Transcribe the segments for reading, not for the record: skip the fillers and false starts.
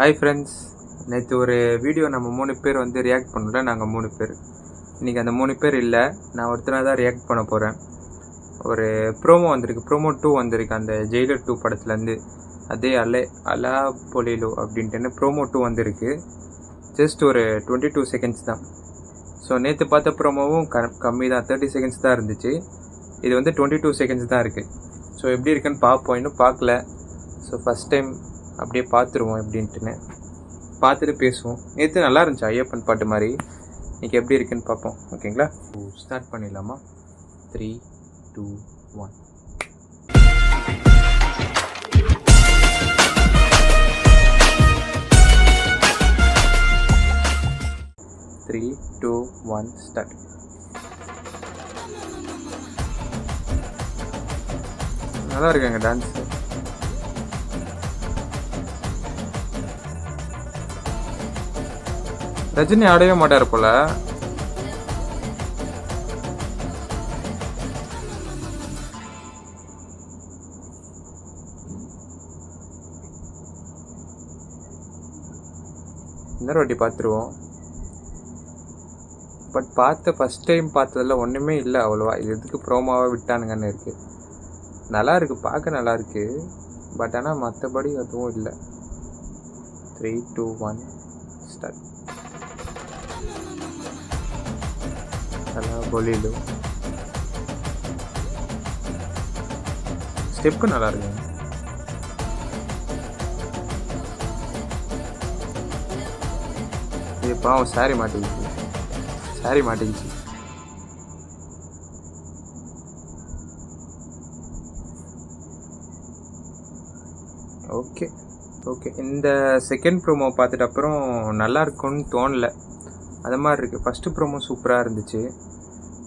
Hi friends, நேற்று ஒரு video நம்ம 3 பேர் வந்து ரியாக்ட் பண்ணல. நாங்கள் 3 பேர். இன்றைக்கி அந்த 3 பேர் இல்லை, நான் ஒருத்தனாக தான் ரியாக்ட் பண்ண போகிறேன். ஒரு ப்ரோமோ வந்திருக்கு, ப்ரோமோ 2 வந்திருக்கு. அந்த ஜெயிலர் 2 படத்துலேருந்து அதே அலா பொலிலோ அப்படின்ட்டு ப்ரோமோ 2 வந்திருக்கு. ஜஸ்ட் ஒரு 22 செகண்ட்ஸ் தான். ஸோ நேற்று பார்த்த ப்ரோமோவும் கம்மி தான், 30 செகண்ட்ஸ் தான் இருந்துச்சு. இது வந்து 22 செகண்ட்ஸ் தான் இருக்குது. ஸோ எப்படி இருக்குன்னு பார்ப்போம். இன்னும் பார்க்கல. ஸோ ஃபஸ்ட் டைம் அப்படியே பார்த்துருவோம் எப்படின்ட்டுன்னு பார்த்துட்டு பேசுவோம். நேற்று நல்லா இருந்துச்சு, ஐயப்பன் பாட்டு மாதிரி. இன்றைக்கி எப்படி இருக்குன்னு பார்ப்போம். ஓகேங்களா, ஸ்டார்ட் பண்ணிடலாமா? 3, 2, 1. ஸ்டார்ட். நல்லா இருக்காங்க டான்ஸ். ரஜினி ஆடவே மாட்டார் போல. இன்னொரு வாட்டி பார்த்துருவோம். பட் பார்த்த ஃபஸ்ட் டைம் பார்த்ததில் ஒன்றுமே இல்லை அவ்வளோவா. இது எதுக்கு ப்ரோமோவாக விட்டானுங்கன்னு இருக்குது. நல்லா இருக்குது, பார்க்க நல்லா இருக்குது. பட் ஆனால் மற்றபடி அதுவும் இல்லை. 3, 2, 1 ஸ்டார்ட். அலா பொலிலோ ஸ்டெப்பு நல்லா இருக்குங்க. இது பாவம் சாரி மாட்டிக்கிச்சு. ஓகே இந்த செகண்ட் ப்ரோமோ பார்த்துட்டு அப்புறம் நல்லா இருக்கும்னு தோணலை. அது மாதிரி இருக்குது. ஃபஸ்ட்டு ப்ரோமோ சூப்பராக இருந்துச்சு.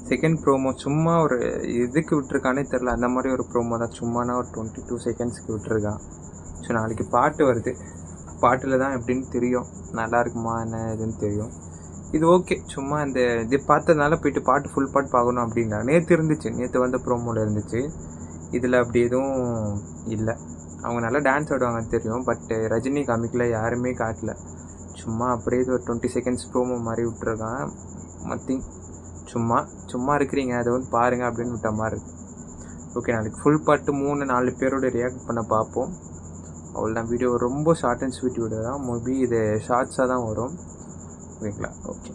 செகண்ட் ப்ரோமோ சும்மா ஒரு இதுக்கு விட்டுருக்கானே தெரில, அந்த மாதிரி ஒரு ப்ரோமோ தான். சும்மானா ஒரு 22 செகண்ட்ஸ்க்கு விட்டுருக்கான். ஸோ நாளைக்கு பாட்டு வருது. பாட்டில் தான் எப்படின்னு தெரியும், நல்லா இருக்குமா என்ன இதுன்னு தெரியும். இது ஓகே. சும்மா இந்த இது பார்த்ததுனால போயிட்டு பாட்டு ஃபுல் பாட்டு பார்க்கணும் அப்படின்னா நேற்று இருந்துச்சு. நேற்று வந்த ப்ரோமோவில் இருந்துச்சு. இதில் அப்படி எதுவும் இல்லை. அவங்க நல்லா டான்ஸ் ஆடுவாங்கன்னு தெரியும். பட் ரஜினி காமிக்கல, யாருமே காட்டல. சும்மா அப்படியே ஒரு 20 செகண்ட்ஸ் ப்ரோமோ மாதிரி விட்டுருக்கான். மத்திங் சும்மா இருக்கிறீங்க, அதை வந்து பாருங்கள் அப்படின்னு விட்ட மாதிரி இருக்குது. ஓகே, நாளைக்கு ஃபுல் பாட்டு 3-4 பேரோட ரியாக்ட் பண்ண பார்ப்போம். அவ்வளோதான். வீடியோ ரொம்ப ஷார்ட் அண்ட் ஸ்வீட் வீடியோ தான். மேபி இது ஷார்ட்ஸாக தான் வரும். ஓகேங்களா? ஓகே.